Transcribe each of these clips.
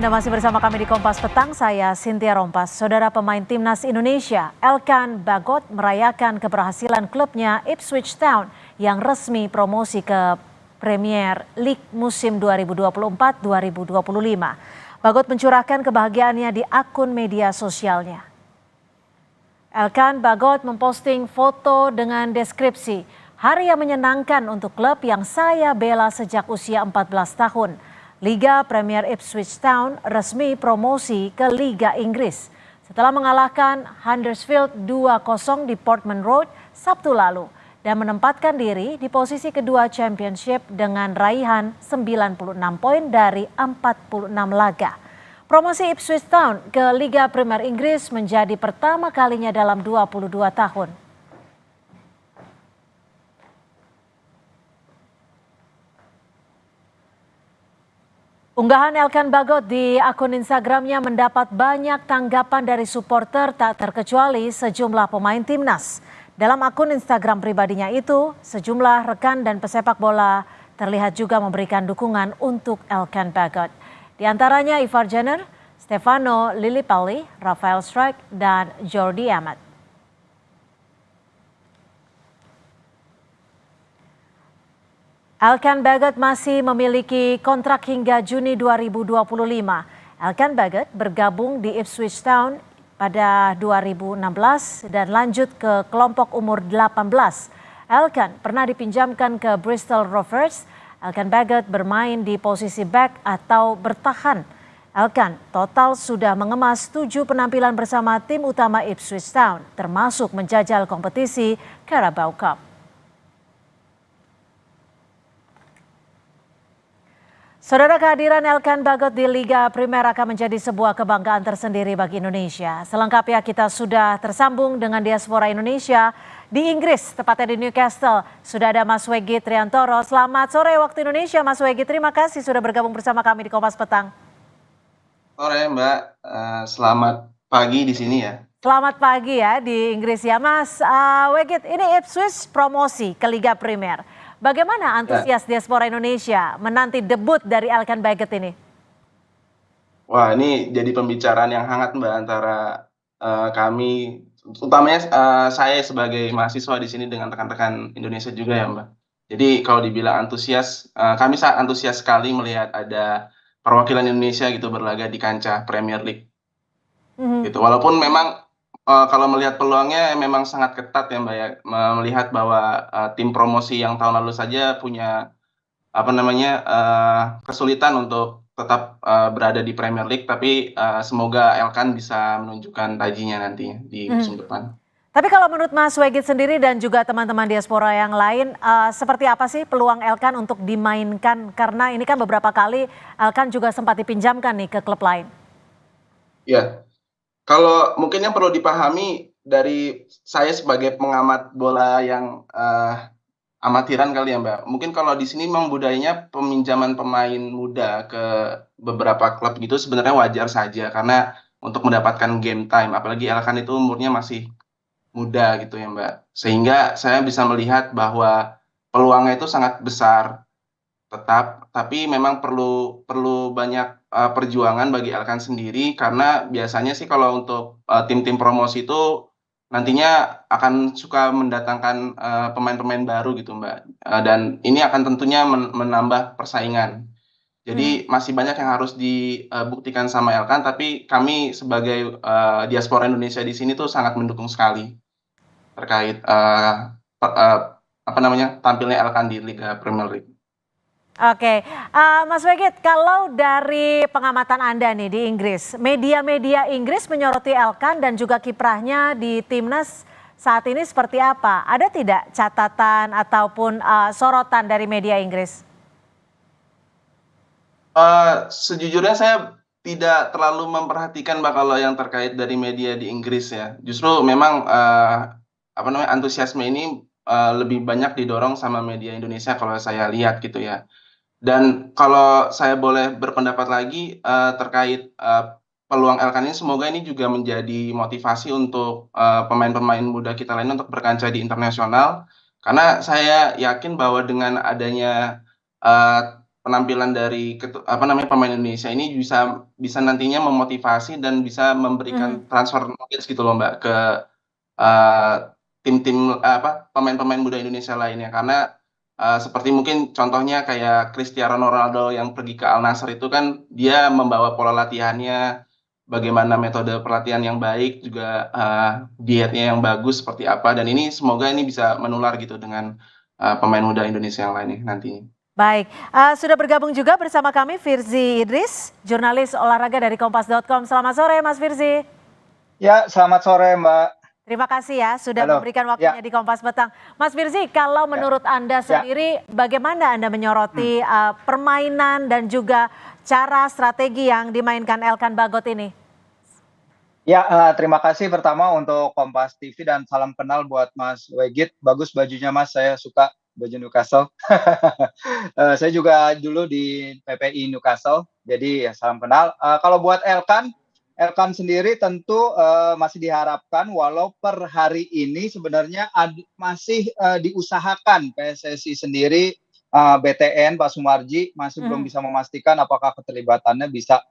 Anda masih bersama kami di Kompas Petang, saya Cynthia Rompas. Saudara pemain Timnas Indonesia, Elkan Bagot merayakan keberhasilan klubnya Ipswich Town yang resmi promosi ke Premier League musim 2024-2025. Bagot mencurahkan kebahagiaannya di akun media sosialnya. Elkan Bagot memposting foto dengan deskripsi, "Hari yang menyenangkan untuk klub yang saya bela sejak usia 14 tahun. Liga Premier Ipswich Town resmi promosi ke Liga Inggris setelah mengalahkan Huddersfield 2-0 di Portman Road Sabtu lalu dan menempatkan diri di posisi kedua Championship dengan raihan 96 poin dari 46 laga. Promosi Ipswich Town ke Liga Premier Inggris menjadi pertama kalinya dalam 22 tahun. Unggahan Elkan Bagot di akun Instagramnya mendapat banyak tanggapan dari supporter tak terkecuali sejumlah pemain timnas. Dalam akun Instagram pribadinya itu, sejumlah rekan dan pesepak bola terlihat juga memberikan dukungan untuk Elkan Bagot. Di antaranya Ivar Jenner, Stefano Lillipali, Rafael Struijk, dan Jordi Amat. Elkan Bagot masih memiliki kontrak hingga Juni 2025. Elkan Bagot bergabung di Ipswich Town pada 2016 dan lanjut ke kelompok umur 18. Elkan pernah dipinjamkan ke Bristol Rovers. Elkan Bagot bermain di posisi back atau bertahan. Elkan total sudah mengemas 7 penampilan bersama tim utama Ipswich Town, termasuk menjajal kompetisi Carabao Cup. Saudara, kehadiran Elkan Bagot di Liga Primer akan menjadi sebuah kebanggaan tersendiri bagi Indonesia. Selengkapnya kita sudah tersambung dengan diaspora Indonesia di Inggris, tepatnya di Newcastle. Sudah ada Mas Wegi Triantoro. Selamat sore waktu Indonesia, Mas Wegi. Terima kasih sudah bergabung bersama kami di Kompas Petang. Sore Mbak, selamat pagi di sini ya. Selamat pagi ya di Inggris ya, Mas Wegi. Ini Ipswich promosi ke Liga Primer. Bagaimana antusias diaspora Indonesia menanti debut dari Elkan Bagot ini? Wah, ini jadi pembicaraan yang hangat Mbak antara kami, utamanya saya sebagai mahasiswa di sini dengan rekan-rekan Indonesia juga ya Mbak. Jadi kalau dibilang antusias, kami sangat antusias sekali melihat ada perwakilan Indonesia gitu berlaga di kancah Premier League. Gitu. Walaupun memang kalau melihat peluangnya memang sangat ketat ya Mbak ya, melihat bahwa tim promosi yang tahun lalu saja punya kesulitan untuk tetap berada di Premier League, tapi semoga Elkan bisa menunjukkan tajinya nantinya di musim depan. Tapi kalau menurut Mas Wegit sendiri dan juga teman-teman diaspora yang lain, seperti apa sih peluang Elkan untuk dimainkan? Karena ini kan beberapa kali Elkan juga sempat dipinjamkan nih ke klub lain. Ya, kalau mungkin yang perlu dipahami dari saya sebagai pengamat bola yang amatiran kali ya Mbak. Mungkin kalau di sini memang budayanya peminjaman pemain muda ke beberapa klub gitu sebenarnya wajar saja karena untuk mendapatkan game time, apalagi Elkan itu umurnya masih muda gitu ya Mbak. Sehingga saya bisa melihat bahwa peluangnya itu sangat besar tetap, tapi memang perlu banyak perjuangan bagi Elkan sendiri karena biasanya sih kalau untuk tim-tim promosi itu nantinya akan suka mendatangkan pemain-pemain baru gitu Mbak, dan ini akan tentunya menambah persaingan. Jadi masih banyak yang harus dibuktikan sama Elkan, tapi kami sebagai diaspora Indonesia di sini tuh sangat mendukung sekali terkait tampilnya Elkan di Liga Premier League. Oke, Mas Wegit, kalau dari pengamatan Anda nih di Inggris, media-media Inggris menyoroti Elkan dan juga kiprahnya di timnas saat ini seperti apa? Ada tidak catatan ataupun sorotan dari media Inggris? Sejujurnya saya tidak terlalu memperhatikan Mbak kalau yang terkait dari media di Inggris ya. Justru memang antusiasme ini lebih banyak didorong sama media Indonesia kalau saya lihat gitu ya. Dan kalau saya boleh berpendapat lagi terkait peluang Elkan ini, semoga ini juga menjadi motivasi untuk pemain-pemain muda kita lainnya untuk berkancah di internasional. Karena saya yakin bahwa dengan adanya penampilan dari pemain Indonesia ini bisa bisa nantinya memotivasi dan bisa Mhm. memberikan transfer knowledge gitu loh, Mbak, ke, eee, tim-tim, pemain-pemain muda Indonesia lainnya. Karena, seperti mungkin contohnya kayak Cristiano Ronaldo yang pergi ke Al Nassr itu kan dia membawa pola latihannya, bagaimana metode pelatihan yang baik, juga, dietnya yang bagus seperti apa, dan ini semoga ini bisa menular gitu dengan, pemain muda Indonesia yang lainnya nantinya. Baik, sudah bergabung juga bersama kami Firzi Idris, jurnalis olahraga dari Kompas.com. Selamat sore Mas Firzi. Ya, selamat sore, Mbak. Terima kasih ya sudah Halo. memberikan waktunya Ya, di Kompas Petang. Mas Firzi, kalau ya, menurut Anda ya. sendiri bagaimana Anda Hmm. menyoroti, permainan dan juga cara strategi yang dimainkan Elkan Bagot ini? Ya, terima kasih pertama untuk Kompas TV dan salam kenal buat Mas Wegit. Bagus bajunya, Mas, saya suka baju Newcastle. Saya juga dulu di PPI Newcastle, jadi ya salam kenal. Kalau buat Elkan, Elkan sendiri tentu, masih diharapkan walau per hari ini sebenarnya masih, diusahakan PSSI sendiri, BTN Pak Sumarji masih belum Mhm. bisa memastikan apakah keterlibatannya bisa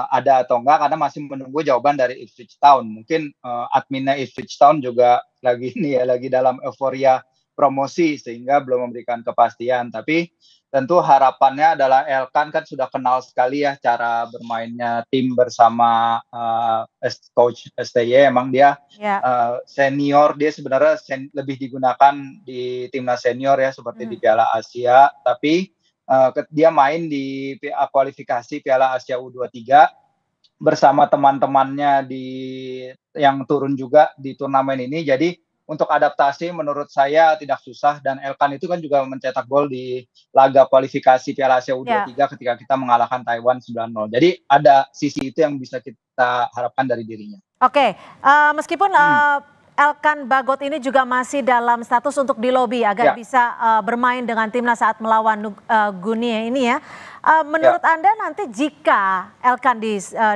ada atau enggak karena masih menunggu jawaban dari Ipswich Town. Mungkin, adminnya Ipswich Town juga lagi ini ya, lagi dalam euforia promosi sehingga belum memberikan kepastian. Tapi tentu harapannya adalah Elkan kan sudah kenal sekali ya cara bermainnya tim bersama, coach STY. Emang dia, Ya. senior, dia sebenarnya lebih digunakan di timnas senior ya seperti di Mhm. Piala Asia, tapi dia main di kualifikasi Piala Asia U23 bersama teman-temannya yang turun juga di turnamen ini. Jadi untuk adaptasi menurut saya tidak susah dan Elkan itu kan juga mencetak gol di laga kualifikasi Piala Asia Ya. U23 ketika kita mengalahkan Taiwan 9-0. Jadi ada sisi itu yang bisa kita harapkan dari dirinya. Oke, meskipun, Hmm, Elkan Bagot ini juga masih dalam status untuk dilobi agar ya, bisa, bermain dengan timnas saat melawan Guinea ini ya. ya. Menurut Anda nanti jika Elkan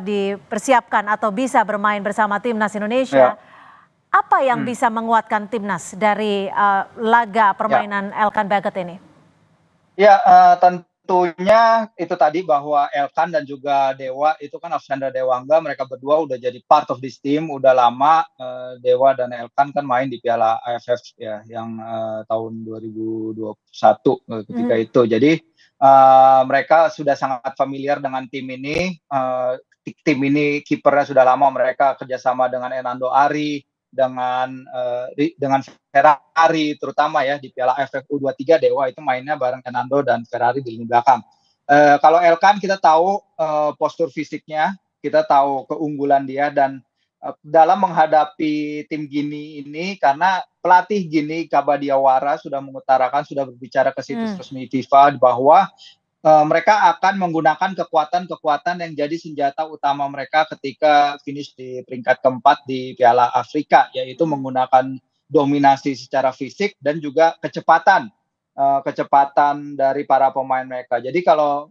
dipersiapkan atau bisa bermain bersama timnas Indonesia, Ya, apa yang hmm, bisa menguatkan timnas dari, laga ya. permainan Elkan Bagot ini? Ya, tentunya itu tadi bahwa Elkan dan juga Dewa itu kan Alexander Dewangga, mereka berdua udah jadi part of this team, udah lama, Dewa dan Elkan kan main di Piala AFF ya, yang, tahun 2021, ketika Mhm. itu. Jadi, mereka sudah sangat familiar dengan tim ini, tim ini kipernya sudah lama mereka kerjasama dengan Hernando Ari, dengan Ferrari terutama ya di Piala AFF U23 Dewa itu mainnya bareng Hernando dan Ferrari di lini belakang. Kalau Elkan kita tahu postur fisiknya, kita tahu keunggulan dia dan dalam menghadapi tim Gini ini karena pelatih Gini Kabadiawara sudah mengutarakan sudah berbicara ke situs Mmm. resmi FIFA bahwa mereka akan menggunakan kekuatan-kekuatan yang jadi senjata utama mereka ketika finish di peringkat keempat di Piala Afrika, yaitu Mhm. menggunakan dominasi secara fisik dan juga kecepatan dari para pemain mereka. Jadi kalau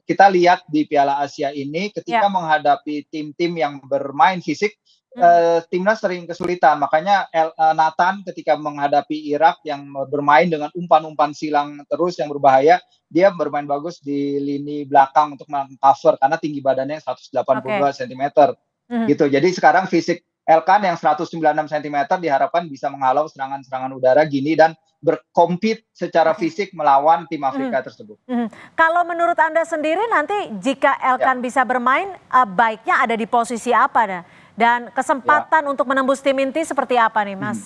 kita lihat di Piala Asia ini, Ya. ketika menghadapi tim-tim yang bermain fisik, Mhm. timnas sering kesulitan. Makanya Nathan ketika menghadapi Irak yang bermain dengan umpan-umpan silang terus yang berbahaya, dia bermain bagus di lini belakang untuk meng-cover karena tinggi badannya 182 Oke. sentimeter Mhm. gitu. Jadi sekarang fisik Elkan yang 196 sentimeter diharapkan bisa menghalau serangan-serangan udara Gini dan berkompet secara Oke. fisik melawan tim Mhm. Afrika tersebut. Mhm. Kalau menurut Anda sendiri nanti jika Ya, Elkan bisa bermain, baiknya ada di posisi apa dah? Dan ya. kesempatan untuk menembus tim inti seperti apa nih, Mhm. Mas?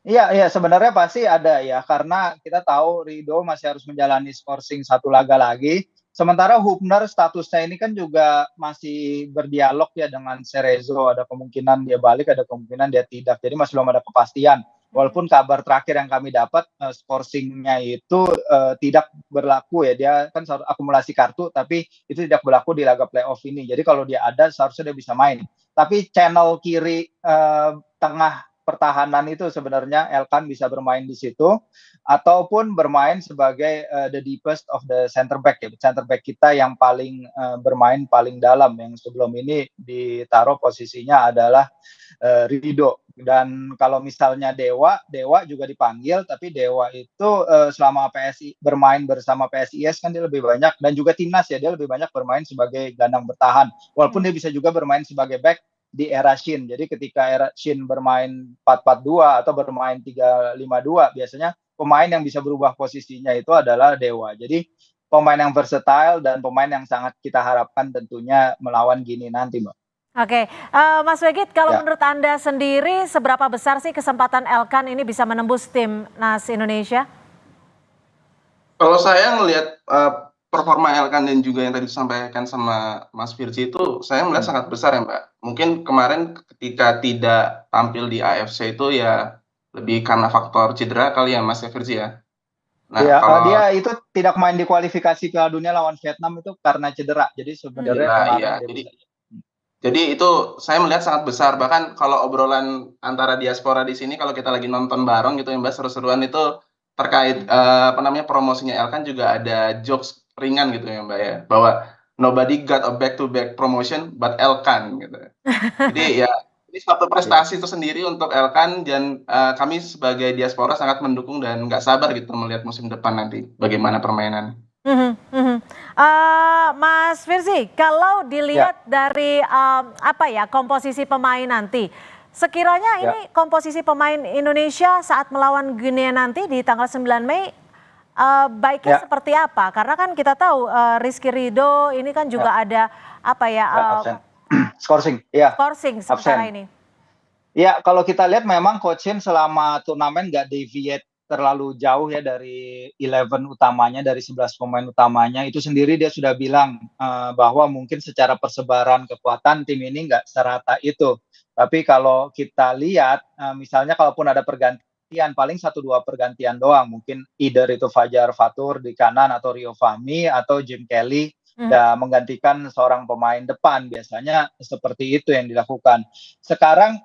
Iya, iya, sebenarnya pasti ada ya, karena kita tahu Ridho masih harus menjalani skorsing satu laga lagi. Sementara Hubner statusnya ini kan juga masih berdialog ya dengan Cerezo, ada kemungkinan dia balik, ada kemungkinan dia tidak. Jadi masih belum ada kepastian. Mhm. Walaupun kabar terakhir yang kami dapat, skorsingnya itu, tidak berlaku ya, dia kan akumulasi kartu, tapi itu tidak berlaku di laga playoff ini. Jadi kalau dia ada seharusnya dia bisa main. Tapi channel kiri, tengah pertahanan itu sebenarnya Elkan bisa bermain di situ ataupun bermain sebagai the deepest of the center back ya, center back kita yang paling bermain paling dalam yang sebelum ini ditaruh posisinya adalah Rido. Dan kalau misalnya Dewa juga dipanggil, tapi Dewa itu selama PSI bermain bersama PSIS kan dia lebih banyak dan juga timnas ya dia lebih banyak bermain sebagai gelandang bertahan. Walaupun dia bisa juga bermain sebagai back di era Shin. Jadi ketika era Shin bermain 4-4-2 atau bermain 3-5-2, biasanya pemain yang bisa berubah posisinya itu adalah Dewa. Jadi pemain yang versatile dan pemain yang sangat kita harapkan tentunya melawan Gini nanti, Mbak. Oke, Mas Wegit, kalau Ya. menurut Anda sendiri, seberapa besar sih kesempatan Elkan ini bisa menembus timnas Indonesia? Kalau saya ngelihat performa Elkan dan juga yang tadi disampaikan sama Mas Firji itu, saya melihat sangat besar ya Mbak. Mungkin kemarin ketika tidak tampil di AFC itu ya lebih karena faktor cedera kali ya Mas Firji ya. Nah, Iya, kalau dia itu tidak main di kualifikasi Piala Dunia lawan Vietnam itu karena cedera. Jadi sebenarnya cedera, kemarin iya. dia bisa. Jadi itu saya melihat sangat besar. Bahkan kalau obrolan antara diaspora di sini, kalau kita lagi nonton bareng gitu ya Mbak, seru-seruan itu terkait apa namanya promosinya Elkan juga ada jokes ringan gitu ya Mbak ya, bahwa nobody got a back-to-back promotion but Elkan gitu. Jadi ya ini suatu Iya. prestasi tersendiri untuk Elkan dan kami sebagai diaspora sangat mendukung dan nggak sabar gitu melihat musim depan nanti bagaimana permainan. Mhm, mhm. Mas Firzi, kalau Ya, dilihat dari apa ya komposisi pemain nanti, sekiranya ya. ini komposisi pemain Indonesia saat melawan Guinea nanti di tanggal 9 Mei baiknya Ya, seperti apa? Karena kan kita tahu Rizky Ridho ini kan juga ya, ada apa ya ya, absen. Skorsing, iya, scoring sementara absen. ini. Ya, kalau kita lihat memang Coach Shin selama turnamen nggak deviate terlalu jauh ya dari 11 utamanya, dari 11 pemain utamanya. Itu sendiri dia sudah bilang bahwa mungkin secara persebaran kekuatan tim ini nggak serata itu. Tapi kalau kita lihat, misalnya kalaupun ada pergantian, paling 1-2 pergantian doang. Mungkin either itu Fajar Fatur di kanan atau Rio Fahmi atau Jim Kelly Mhm. dan menggantikan seorang pemain depan. Biasanya seperti itu yang dilakukan. Sekarang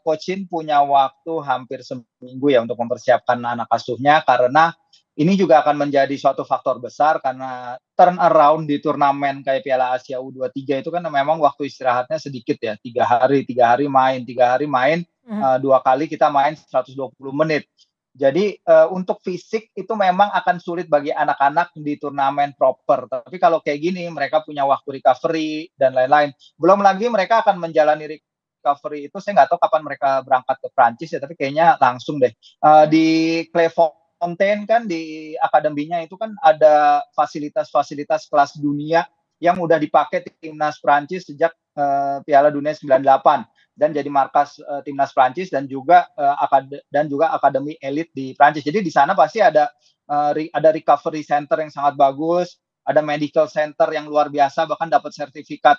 Coach Shin punya waktu hampir seminggu ya untuk mempersiapkan anak asuhnya karena ini juga akan menjadi suatu faktor besar karena turn around di turnamen kayak Piala Asia U23 itu kan memang waktu istirahatnya sedikit ya, 3 hari main, 3 hari main, Mhm. 2 kali kita main 120 menit. Jadi untuk fisik itu memang akan sulit bagi anak-anak di turnamen proper. Tapi kalau kayak gini mereka punya waktu recovery dan lain-lain. Belum lagi mereka akan menjalani recovery itu saya nggak tahu kapan mereka berangkat ke Prancis ya, tapi kayaknya langsung deh. Di Clairefontaine kan di akademinya itu kan ada fasilitas-fasilitas kelas dunia yang udah dipakai timnas Prancis sejak Piala Dunia 98 dan jadi markas timnas Prancis dan juga akademi elit di Prancis. Jadi di sana pasti ada recovery center yang sangat bagus, ada medical center yang luar biasa, bahkan dapat sertifikat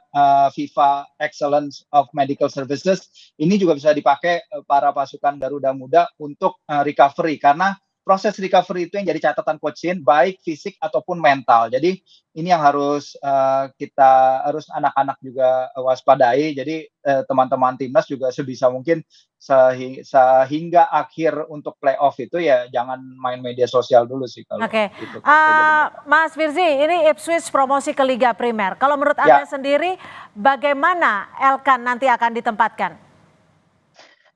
FIFA Excellence of Medical Services. Ini juga bisa dipakai para pasukan Garuda Muda untuk recovery karena proses recovery itu yang jadi catatan Coach Shin, baik fisik ataupun mental. Jadi ini yang harus harus anak-anak juga waspadai. Jadi teman-teman timnas juga sebisa mungkin sehingga akhir untuk playoff itu ya jangan main media sosial dulu sih kalau Oke, itu kalau kayak jadi mereka. Mas Firzi, ini Ipswich promosi ke Liga Primer. Kalau menurut Anda Ya, sendiri, bagaimana Elkan nanti akan ditempatkan?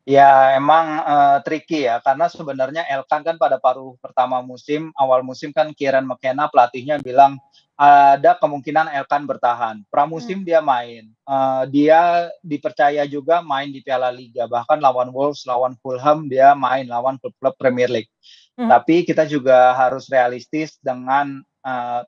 ya emang tricky ya karena sebenarnya Elkan kan pada paruh pertama musim, awal musim kan Kieran McKenna pelatihnya bilang ada kemungkinan Elkan bertahan. Hmm. Pramusim dia main, dia dipercaya juga main di Piala Liga, bahkan lawan Wolves, lawan Fulham dia main, lawan klub-klub Premier League. Mhm. Tapi kita juga harus realistis dengan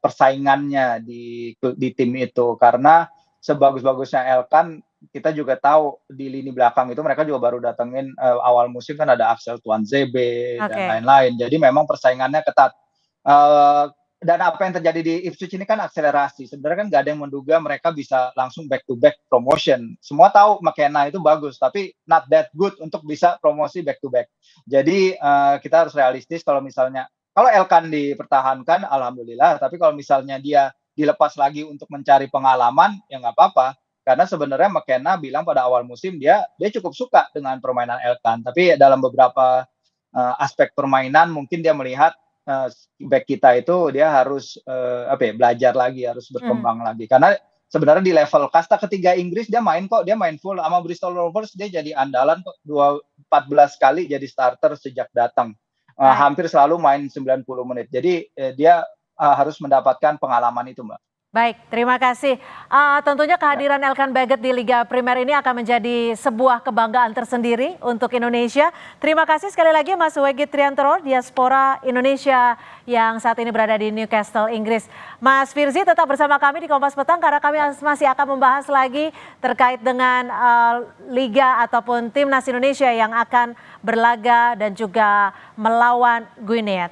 persaingannya di tim itu karena sebagus-bagusnya Elkan kita juga tahu di lini belakang itu mereka juga baru datengin awal musim kan ada Axel Tuanzebe dan Oke. lain-lain. Jadi memang persaingannya ketat. Uh, dan apa yang terjadi di Ipswich ini kan akselerasi. Sebenarnya kan nggak ada yang menduga mereka bisa langsung back to back promotion. Semua tahu McKenna itu bagus, tapi not that good untuk bisa promosi back to back. Jadi kita harus realistis kalau Elkan dipertahankan, alhamdulillah. Tapi kalau misalnya dia dilepas lagi untuk mencari pengalaman, ya nggak apa-apa. Karena sebenarnya McKenna bilang pada awal musim dia cukup suka dengan permainan Elkan, tapi dalam beberapa aspek permainan mungkin dia melihat back kita itu dia harus belajar lagi, harus berkembang lagi. Karena sebenarnya di level kasta ketiga Inggris dia main full sama Bristol Rovers, dia jadi andalan kok 14 kali jadi starter sejak datang. Hampir selalu main 90 menit. Jadi dia harus mendapatkan pengalaman itu, Mbak. Baik, terima kasih. Tentunya kehadiran Elkan Baggott di Liga Primer ini akan menjadi sebuah kebanggaan tersendiri untuk Indonesia. Terima kasih sekali lagi Mas Wegi Triantoro, diaspora Indonesia yang saat ini berada di Newcastle, Inggris. Mas Firzi tetap bersama kami di Kompas Petang karena kami masih akan membahas lagi terkait dengan Liga ataupun Timnas Indonesia yang akan berlaga dan juga melawan Guinea.